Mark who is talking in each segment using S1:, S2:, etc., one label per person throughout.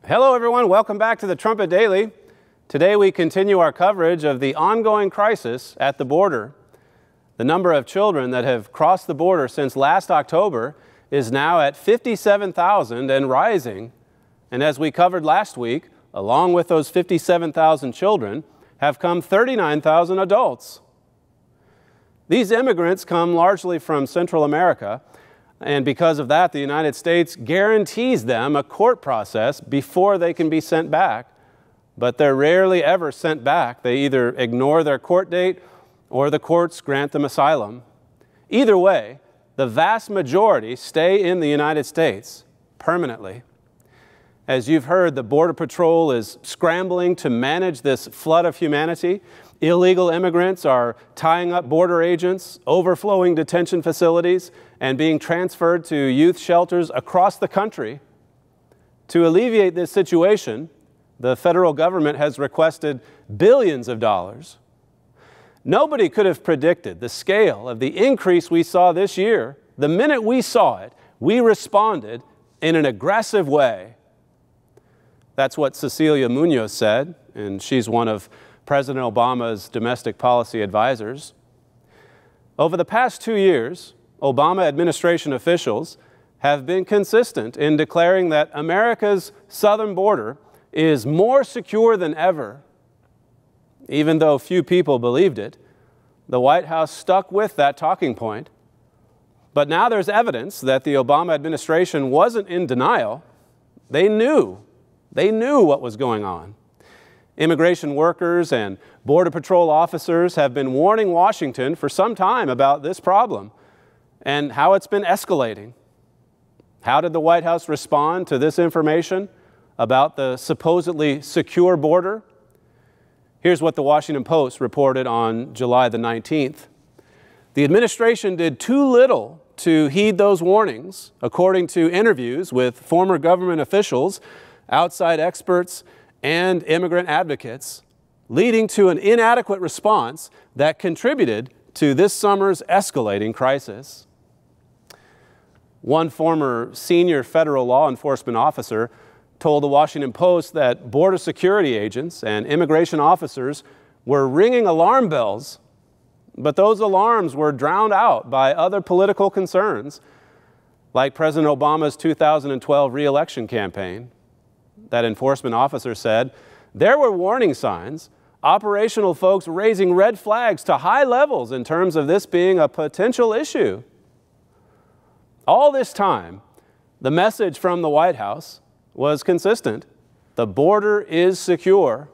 S1: Hello everyone, welcome back to the Trumpet Daily. Today we continue our coverage of the ongoing crisis at the border. The number of children that have crossed the border since last October is now at 57,000 and rising. And as we covered last week, along with those 57,000 children have come 39,000 adults. These immigrants come largely from Central America, and because of that, the United States guarantees them a court process before they can be sent back. But they're rarely ever sent back. They either ignore their court date or the courts grant them asylum. Either way, the vast majority stay in the United States permanently. As you've heard, the Border Patrol is scrambling to manage this flood of humanity. Illegal immigrants are tying up border agents, overflowing detention facilities, and being transferred to youth shelters across the country. To alleviate this situation, the federal government has requested billions of dollars. Nobody could have predicted the scale of the increase we saw this year. The minute we saw it, we responded in an aggressive way. That's what Cecilia Munoz said, and she's one of President Obama's domestic policy advisors. Over the past 2 years, Obama administration officials have been consistent in declaring that America's southern border is more secure than ever. Even though few people believed it, the White House stuck with that talking point. But now there's evidence that the Obama administration wasn't in denial. They knew what was going on. Immigration workers and Border Patrol officers have been warning Washington for some time about this problem and how it's been escalating. How did the White House respond to this information about the supposedly secure border? Here's what the Washington Post reported on July the 19th. The administration did too little to heed those warnings, according to interviews with former government officials, outside experts, and immigrant advocates, leading to an inadequate response that contributed to this summer's escalating crisis. One former senior federal law enforcement officer told the Washington Post that border security agents and immigration officers were ringing alarm bells, but those alarms were drowned out by other political concerns, like President Obama's 2012 re-election campaign. That enforcement officer said, there were warning signs, operational folks raising red flags to high levels in terms of this being a potential issue. All this time, the message from the White House was consistent. The border is secure.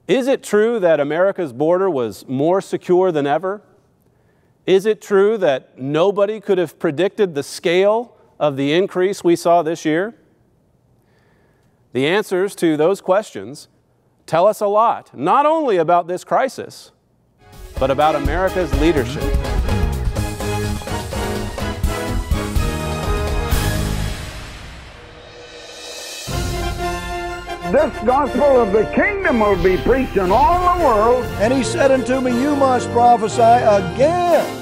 S1: Is it true that America's border was more secure than ever? Is it true that nobody could have predicted the scale of the increase we saw this year? The answers to those questions tell us a lot, not only about this crisis, but about America's leadership.
S2: This gospel of the kingdom will be preached in all the world.
S3: And he said unto me, you must prophesy again.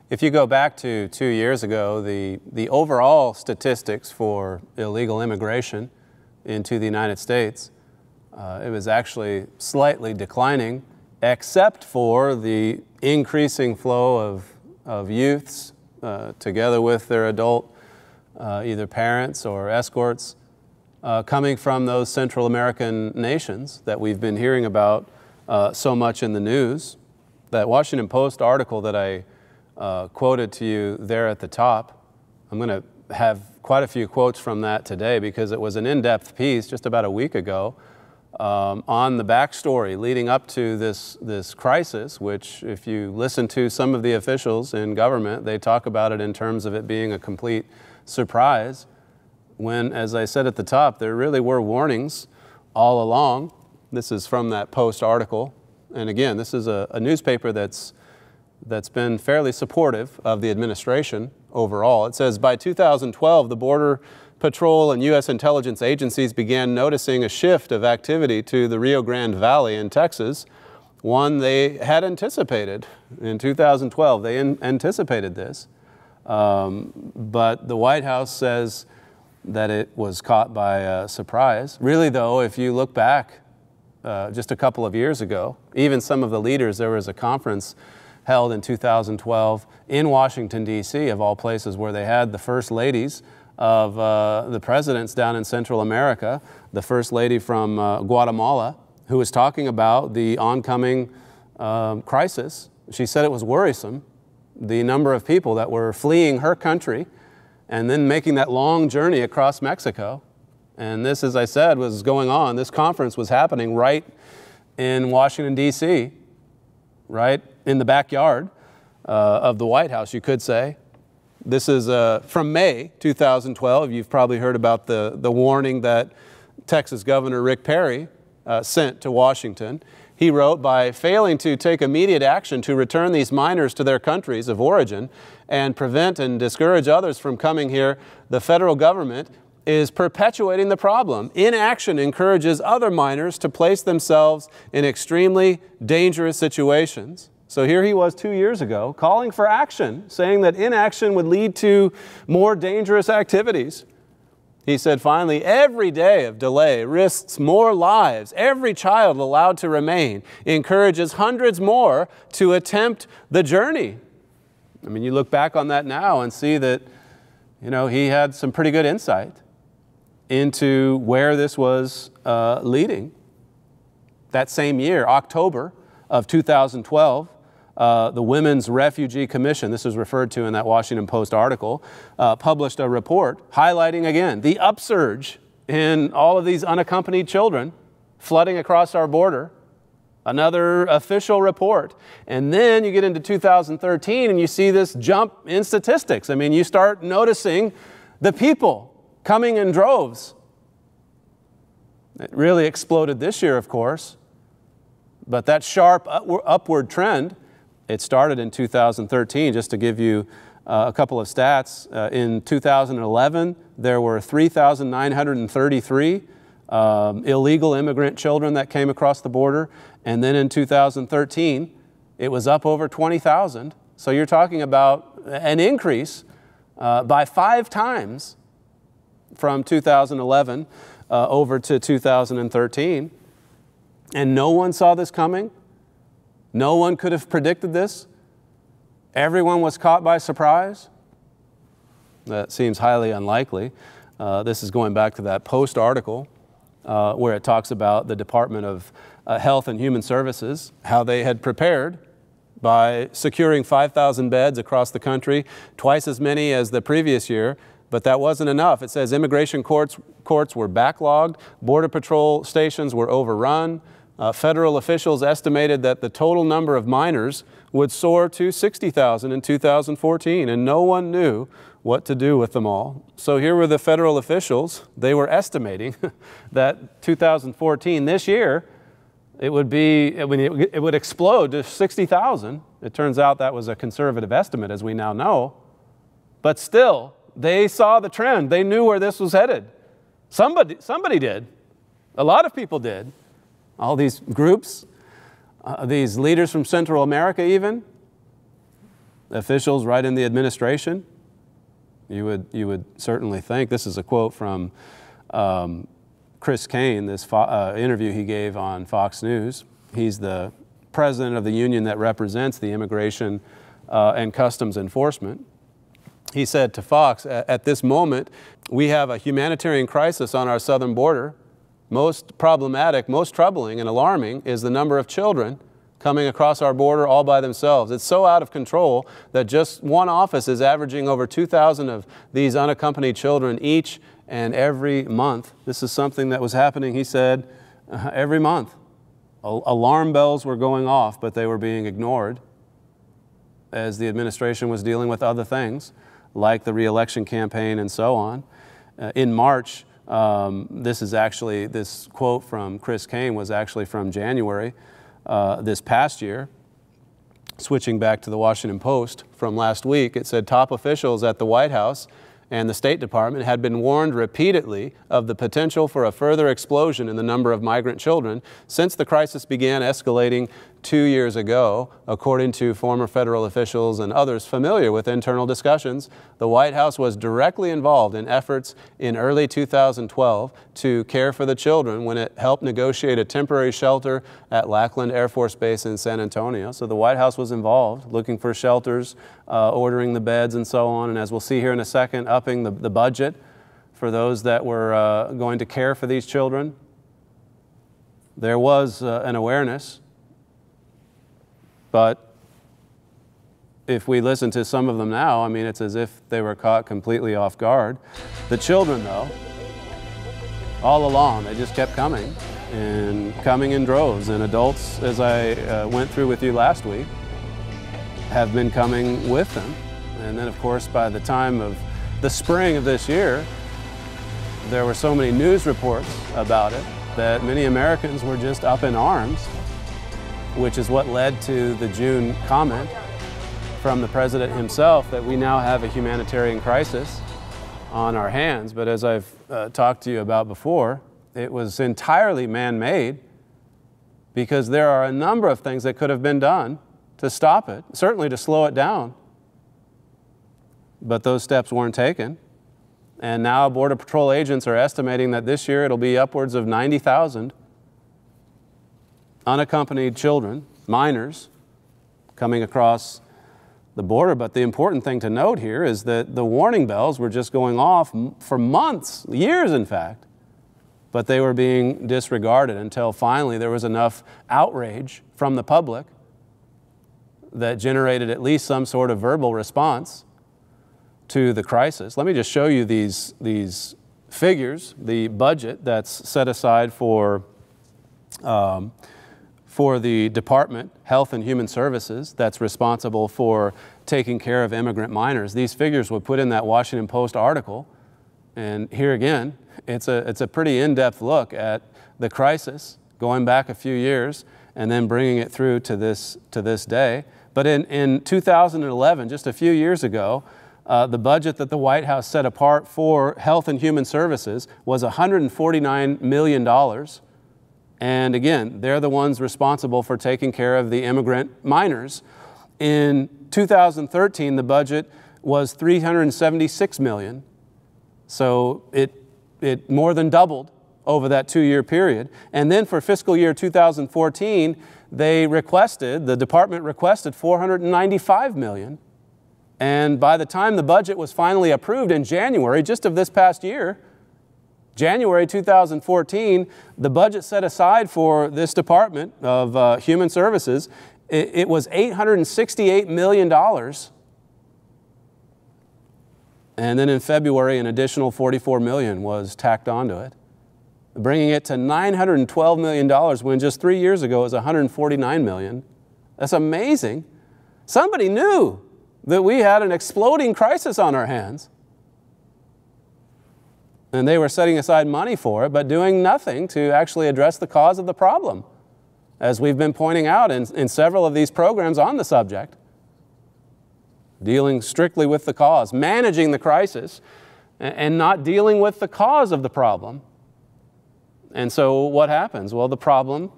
S1: If you go back to 2 years ago, the overall statistics for illegal immigration into the United States, it was actually slightly declining, except for the increasing flow of youths together with their adult either parents or escorts coming from those Central American nations that we've been hearing about so much in the news. That Washington Post article that I quoted to you there at the top, I'm going to have quite a few quotes from that today because it was an in-depth piece just about a week ago on the backstory leading up to this crisis, which if you listen to some of the officials in government, they talk about it in terms of it being a complete surprise when, as I said at the top, there really were warnings all along. This is from that Post article. And again, this is a newspaper that's been fairly supportive of the administration overall. It says, by 2012, the Border Patrol and U.S. intelligence agencies began noticing a shift of activity to the Rio Grande Valley in Texas, one they had anticipated in 2012. They anticipated this. But the White House says that it was caught by surprise. Really, though, if you look back just a couple of years ago, even some of the leaders, there was a conference held in 2012 in Washington, D.C., of all places, where they had the first ladies of the presidents down in Central America, the first lady from Guatemala, who was talking about the oncoming crisis. She said it was worrisome, the number of people that were fleeing her country and then making that long journey across Mexico. And this, as I said, was going on. This conference was happening right in Washington, D.C., right in the backyard of the White House, you could say. This is from May 2012. You've probably heard about the warning that Texas Governor Rick Perry sent to Washington. He wrote, by failing to take immediate action to return these minors to their countries of origin and prevent and discourage others from coming here, the federal government is perpetuating the problem. Inaction encourages other minors to place themselves in extremely dangerous situations. So here he was 2 years ago calling for action, saying that inaction would lead to more dangerous activities. He said, finally, every day of delay risks more lives. Every child allowed to remain encourages hundreds more to attempt the journey. I mean, you look back on that now and see that, you know, he had some pretty good insight into where this was leading. That same year, October of 2012, the Women's Refugee Commission, this was referred to in that Washington Post article, published a report highlighting again the upsurge in all of these unaccompanied children flooding across our border. Another official report. And then you get into 2013 and you see this jump in statistics. I mean, you start noticing the people coming in droves. It really exploded this year, of course. But that sharp upward trend, it started in 2013. Just to give you a couple of stats, in 2011, there were 3,933 illegal immigrant children that came across the border. And then in 2013, it was up over 20,000. So you're talking about an increase by 5 times from 2011 over to 2013. And no one saw this coming. No one could have predicted this. Everyone was caught by surprise. That seems highly unlikely. This is going back to that Post article where it talks about the Department of Health and Human Services, how they had prepared by securing 5,000 beds across the country, twice as many as the previous year. But that wasn't enough. It says immigration courts were backlogged, Border Patrol stations were overrun. Federal officials estimated that the total number of minors would soar to 60,000 in 2014, and no one knew what to do with them all. So here were the federal officials. They were estimating that 2014, this year, it would explode to 60,000. It turns out that was a conservative estimate, as we now know. But still, they saw the trend. They knew where this was headed. Somebody did. A lot of people did. All these groups, these leaders from Central America even, officials right in the administration. You would certainly think. This is a quote from Chris Kane, this interview he gave on Fox News. He's the president of the union that represents the Immigration and Customs Enforcement. He said to Fox, at this moment, we have a humanitarian crisis on our southern border. Most problematic, most troubling and alarming is the number of children coming across our border all by themselves. It's so out of control that just one office is averaging over 2,000 of these unaccompanied children each and every month. This is something that was happening, he said, every month. Alarm bells were going off, but they were being ignored as the administration was dealing with other things, like the re-election campaign and so on. In March, this quote from Chris Kane was actually from January this past year. Switching back to the Washington Post from last week, it said top officials at the White House and the State Department had been warned repeatedly of the potential for a further explosion in the number of migrant children since the crisis began escalating 2 years ago, according to former federal officials and others familiar with internal discussions, the White House was directly involved in efforts in early 2012 to care for the children when it helped negotiate a temporary shelter at Lackland Air Force Base in San Antonio. So the White House was involved, looking for shelters, ordering the beds and so on, and as we'll see here in a second, upping the budget for those that were going to care for these children. There was an awareness, but if we listen to some of them now, I mean, it's as if they were caught completely off guard. The children, though, all along, they just kept coming and coming in droves. And adults, as I went through with you last week, have been coming with them. And then, of course, by the time of the spring of this year, there were so many news reports about it that many Americans were just up in arms, which is what led to the June comment from the President himself that we now have a humanitarian crisis on our hands. But as I've talked to you about before, it was entirely man-made because there are a number of things that could have been done to stop it, certainly to slow it down. But those steps weren't taken. And now Border Patrol agents are estimating that this year it'll be upwards of 90,000 unaccompanied children, minors, coming across the border. But the important thing to note here is that the warning bells were just going off for months, years in fact, but they were being disregarded until finally there was enough outrage from the public that generated at least some sort of verbal response to the crisis. Let me just show you these figures, the budget that's set aside for the Department, Health and Human Services, that's responsible for taking care of immigrant minors. These figures were put in that Washington Post article, and here again, it's a pretty in-depth look at the crisis going back a few years and then bringing it through to this day. But in 2011, just a few years ago, the budget that the White House set apart for Health and Human Services was $149 million. And again, they're the ones responsible for taking care of the immigrant minors. In 2013, the budget was $376 million. So it more than doubled over that 2-year period. And then for fiscal year 2014, the department requested $495 million. And by the time the budget was finally approved in January, just of this past year, January 2014, the budget set aside for this Department of Human Services, it was $868 million. And then in February, an additional $44 million was tacked onto it, bringing it to $912 million when just 3 years ago it was $149 million. That's amazing. Somebody knew that we had an exploding crisis on our hands. And they were setting aside money for it, but doing nothing to actually address the cause of the problem, as we've been pointing out in several of these programs on the subject, dealing strictly with the cause, managing the crisis, and not dealing with the cause of the problem. And so what happens? Well, the problem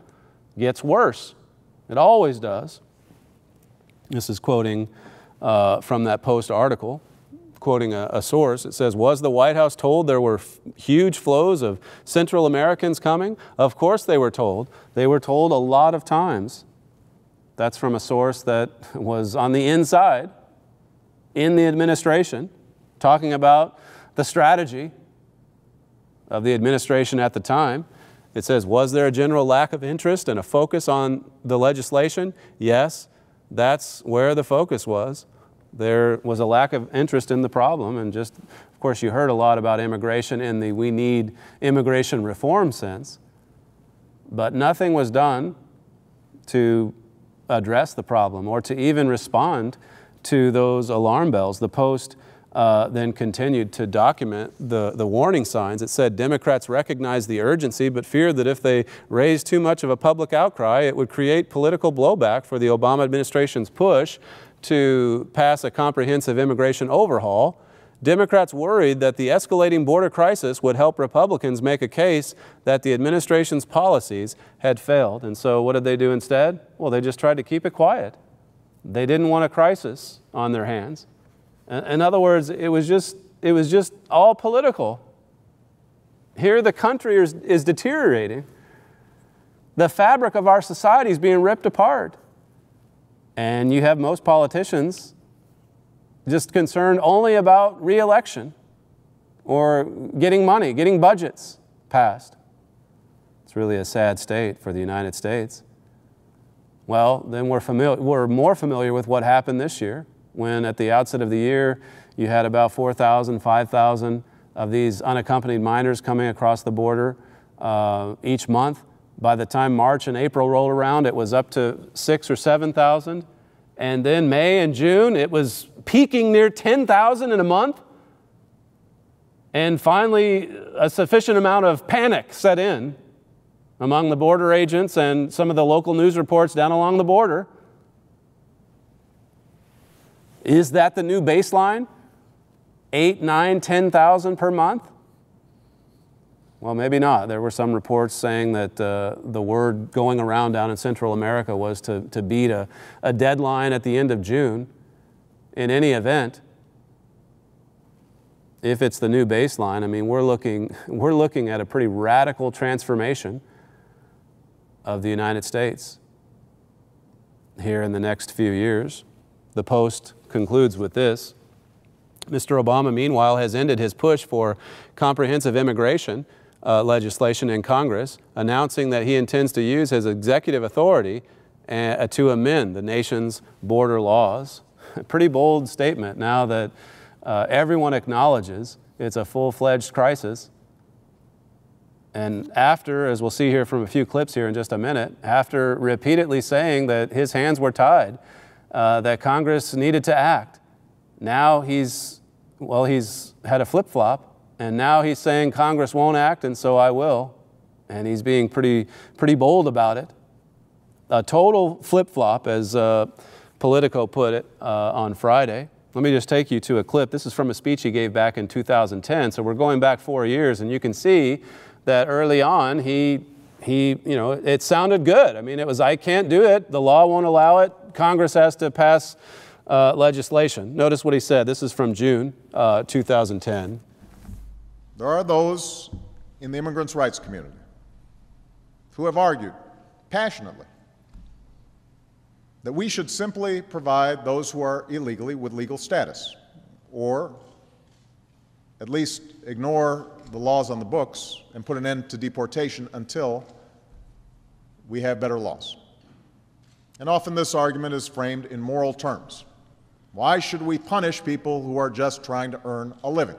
S1: gets worse. It always does. This is quoting from that Post article, quoting a source. It says, was the White House told there were huge flows of Central Americans coming? Of course they were told. They were told a lot of times. That's from a source that was on the inside in the administration, talking about the strategy of the administration at the time. It says, was there a general lack of interest and a focus on the legislation? Yes. That's where the focus was. There was a lack of interest in the problem, and just, of course, you heard a lot about immigration in the we need immigration reform sense, but nothing was done to address the problem or to even respond to those alarm bells. The Post then continued to document the warning signs. It said Democrats recognize the urgency but feared that if they raised too much of a public outcry, it would create political blowback for the Obama administration's push to pass a comprehensive immigration overhaul. Democrats worried that the escalating border crisis would help Republicans make a case that the administration's policies had failed. And so what did they do instead? Well, they just tried to keep it quiet. They didn't want a crisis on their hands. In other words, it was just all political. Here the country is deteriorating. The fabric of our society is being ripped apart. And you have most politicians just concerned only about re-election or getting money, getting budgets passed. It's really a sad state for the United States. Well, then we're more familiar with what happened this year, when at the outset of the year you had about 4,000, 5,000 of these unaccompanied minors coming across the border each month. By the time March and April rolled around, it was up to 6,000 or 7,000. And then May and June, it was peaking near 10,000 in a month. And finally, a sufficient amount of panic set in among the border agents and some of the local news reports down along the border. Is that the new baseline? 8, 9, 10,000 per month? Well, maybe not. There were some reports saying that the word going around down in Central America was to beat a deadline at the end of June. In any event, if it's the new baseline, I mean, we're looking at a pretty radical transformation of the United States here in the next few years. The Post concludes with this. Mr. Obama, meanwhile, has ended his push for comprehensive immigration legislation in Congress, announcing that he intends to use his executive authority to amend the nation's border laws. A pretty bold statement now that everyone acknowledges it's a full-fledged crisis. And after, as we'll see here from a few clips here in just a minute, after repeatedly saying that his hands were tied, that Congress needed to act, now he's had a flip-flop. And now he's saying Congress won't act, and so I will. And he's being pretty bold about it. A total flip-flop, as Politico put it on Friday. Let me just take you to a clip. This is from a speech he gave back in 2010. So we're going back 4 years, and you can see that early on it sounded good. I mean, it was, I can't do it. The law won't allow it. Congress has to pass legislation. Notice what he said. This is from June 2010.
S4: There are those in the immigrants' rights community who have argued passionately that we should simply provide those who are illegally with legal status, or at least ignore the laws on the books and put an end to deportation until we have better laws. And often this argument is framed in moral terms. Why should we punish people who are just trying to earn a living?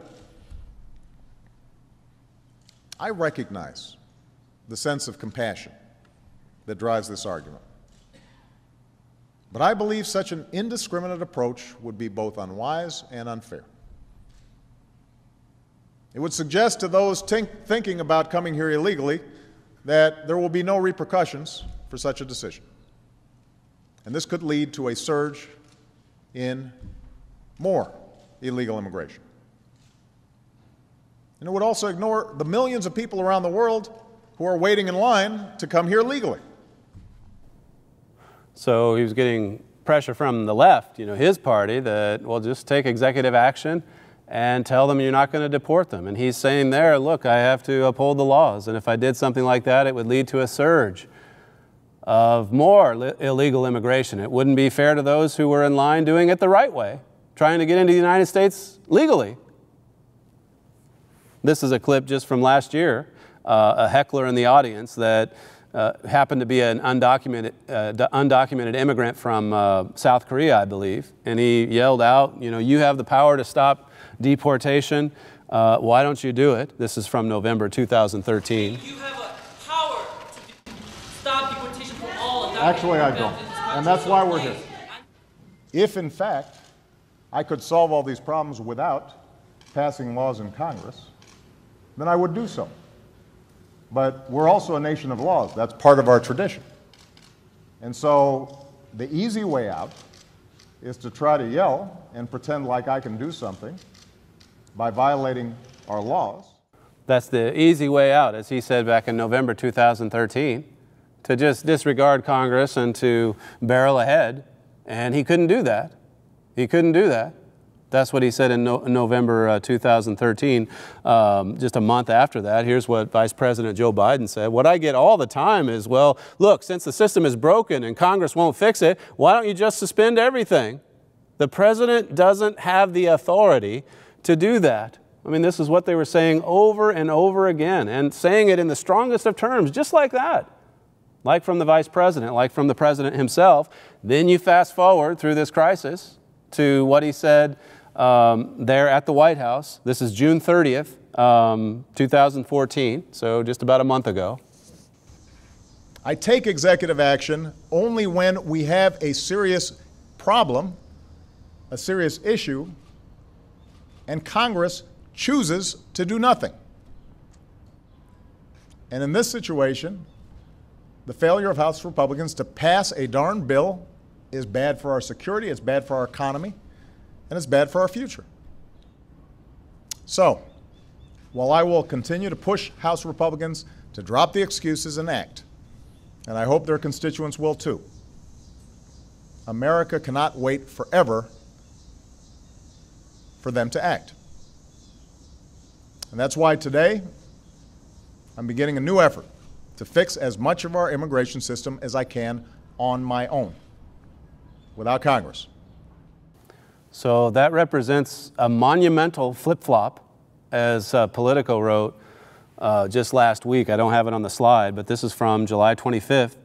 S4: I recognize the sense of compassion that drives this argument. But I believe such an indiscriminate approach would be both unwise and unfair. It would suggest to those thinking about coming here illegally that there will be no repercussions for such a decision. And this could lead to a surge in more illegal immigration. And it would also ignore the millions of people around the world who are waiting in line to come here legally.
S1: So he was getting pressure from the left, his party, that, well, just take executive action and tell them you're not going to deport them. And he's saying there, look, I have to uphold the laws. And if I did something like that, it would lead to a surge of more illegal immigration. It wouldn't be fair to those who were in line doing it the right way, trying to get into the United States legally. This is a clip just from last year, a heckler in the audience that happened to be an undocumented immigrant from South Korea, I believe. And he yelled out, you have the power to stop deportation. Why don't you do it? This is from November 2013.
S5: You have a power to stop deportation for all.
S4: Actually, I don't. And that's why we're here. If, in fact, I could solve all these problems without passing laws in Congress, then I would do so. But we're also a nation of laws. That's part of our tradition. And so the easy way out is to try to yell and pretend like I can do something by violating our laws.
S1: That's the easy way out, as he said back in November 2013, to just disregard Congress and to barrel ahead. And he couldn't do that. He couldn't do that. That's what he said in November 2013. Just a month after that, here's what Vice President Joe Biden said. What I get all the time is, well, look, since the system is broken and Congress won't fix it, why don't you just suspend everything? The president doesn't have the authority to do that. I mean, this is what they were saying over and over again, and saying it in the strongest of terms, just like that. Like from the vice president, like from the president himself. Then you fast forward through this crisis to what he said there at the White House. This is June 30th, 2014, so just about a month ago.
S4: I take executive action only when we have a serious problem, a serious issue, and Congress chooses to do nothing. And in this situation, the failure of House Republicans to pass a darn bill is bad for our security, it's bad for our economy, and it's bad for our future. So, while I will continue to push House Republicans to drop the excuses and act, and I hope their constituents will too, America cannot wait forever for them to act. And that's why today I'm beginning a new effort to fix as much of our immigration system as I can on my own, without Congress.
S1: So that represents a monumental flip-flop, as Politico wrote just last week. I don't have it on the slide, but this is from July 25th.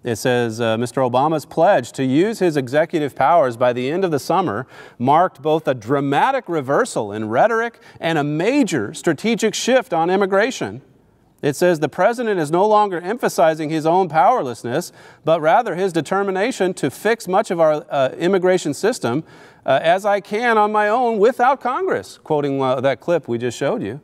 S1: It says, Mr. Obama's pledge to use his executive powers by the end of the summer marked both a dramatic reversal in rhetoric and a major strategic shift on immigration. It says the president is no longer emphasizing his own powerlessness, but rather his determination to fix much of our immigration system as I can on my own without Congress, quoting that clip we just showed you.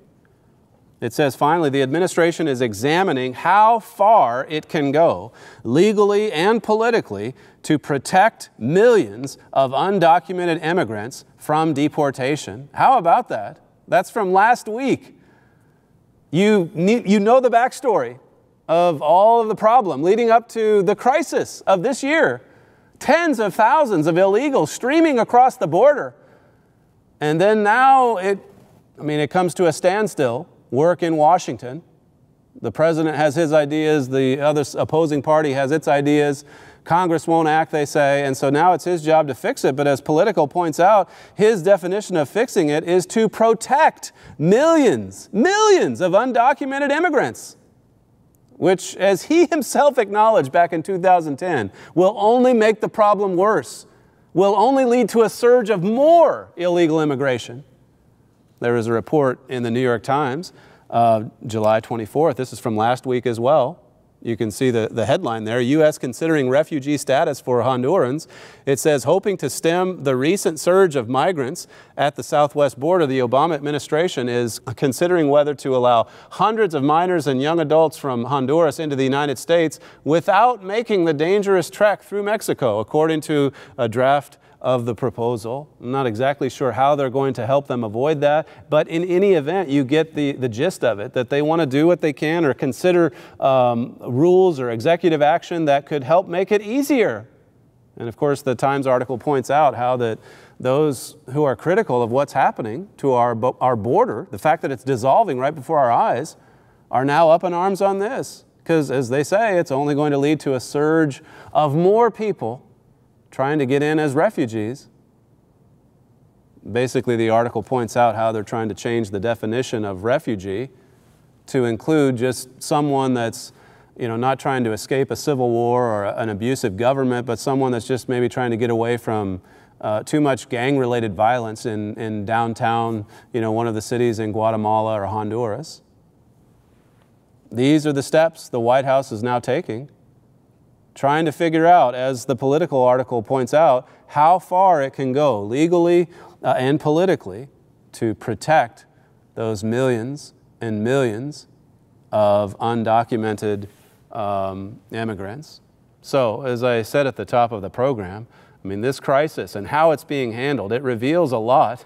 S1: It says, finally, the administration is examining how far it can go, legally and politically, to protect millions of undocumented immigrants from deportation. How about that? That's from last week. You know the backstory of all of the problem leading up to the crisis of this year. Tens of thousands of illegals streaming across the border. And then now it comes to a standstill. Work in Washington. The president has his ideas, the other opposing party has its ideas. Congress won't act, they say, and so now it's his job to fix it. But as Politico points out, his definition of fixing it is to protect millions of undocumented immigrants, which, as he himself acknowledged back in 2010, will only make the problem worse, will only lead to a surge of more illegal immigration. There is a report in the New York Times, July 24th. This is from last week as well. You can see the headline there, U.S. considering refugee status for Hondurans. It says, hoping to stem the recent surge of migrants at the southwest border, the Obama administration is considering whether to allow hundreds of minors and young adults from Honduras into the United States without making the dangerous trek through Mexico, according to a draft of the proposal. I'm not exactly sure how they're going to help them avoid that, but in any event, you get the gist of it, that they want to do what they can or consider rules or executive action that could help make it easier. And of course, the Times article points out how that those who are critical of what's happening to our border, the fact that it's dissolving right before our eyes, are now up in arms on this. Because as they say, it's only going to lead to a surge of more people trying to get in as refugees. Basically, the article points out how they're trying to change the definition of refugee to include just someone that's, not trying to escape a civil war or an abusive government, but someone that's just maybe trying to get away from too much gang-related violence in downtown, one of the cities in Guatemala or Honduras. These are the steps the White House is now taking, trying to figure out, as the Political article points out, how far it can go legally and politically to protect those millions and millions of undocumented immigrants. So, as I said at the top of the program, this crisis and how it's being handled, it reveals a lot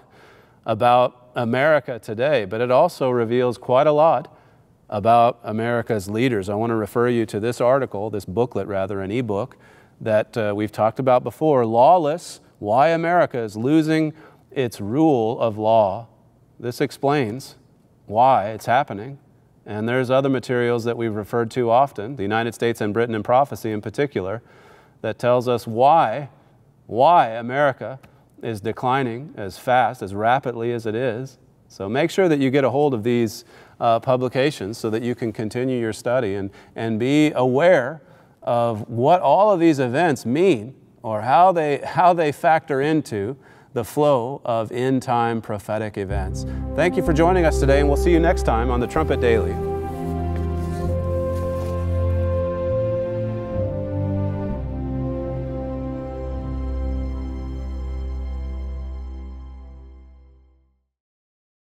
S1: about America today, but it also reveals quite a lot about America's leaders. I want to refer you to this article, this booklet rather, an ebook that we've talked about before, Lawless, Why America is Losing Its Rule of Law. This explains why it's happening. And there's other materials that we've referred to often, the United States and Britain in Prophecy in particular, that tells us why America is declining as fast, as rapidly as it is. So make sure that you get a hold of these publications so that you can continue your study and be aware of what all of these events mean, or how they factor into the flow of end-time prophetic events. Thank you for joining us today, and we'll see you next time on the Trumpet Daily.